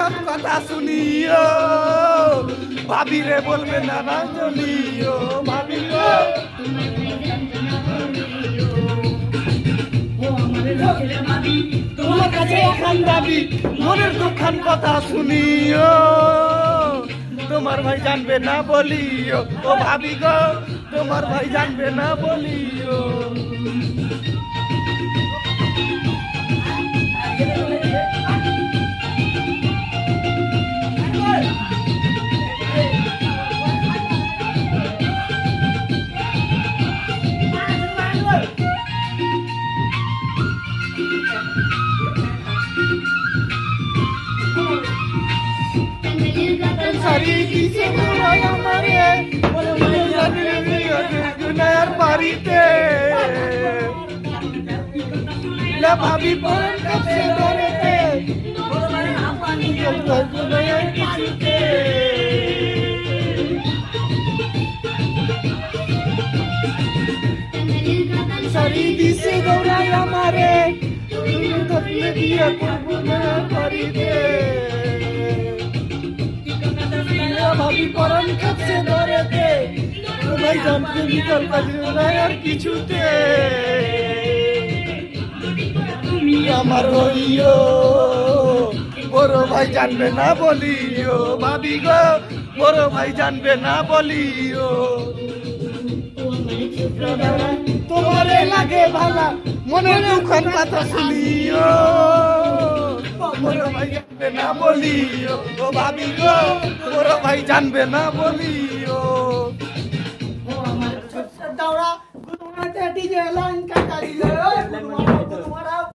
দুঃখের কথা শুনিও ভাবি রে বলবে না না জলিও ভাবি গো তোমার কাছে এখন দাবি মনের দুঃখের কথা শুনিও তোমার ভাই জানবে না বলিও ও ভাবি গো তোমার ভাই জানবে না বলিও সারি দিছে ভাই আমারে গুনার বাড়িতে লা ভাবি পরন কাছে ধরেতে গুনার কিছুতে সারি দিছে দৌড়াই আমারে তুমি ধরলে বিয়ে করবো না বাড়িতে ভাবি পরন কাছে ধরেতে ভাই জানতে নিকল কাজে নাই আর কিছুতে তুমি আমার হইও বড় ভাই জানবে না বলিও ভাবি গো বড় ভাই জানবে না বলিও তোমারে লাগে ভালা মনে দুঃখের কথা শুনিও বড় ভাই জানবে না বলিও ও ভাবি গো বড় ভাই জানবে না বলিও দাওড়া গুরু মাতে ডিজে লাইন কাটা দিলে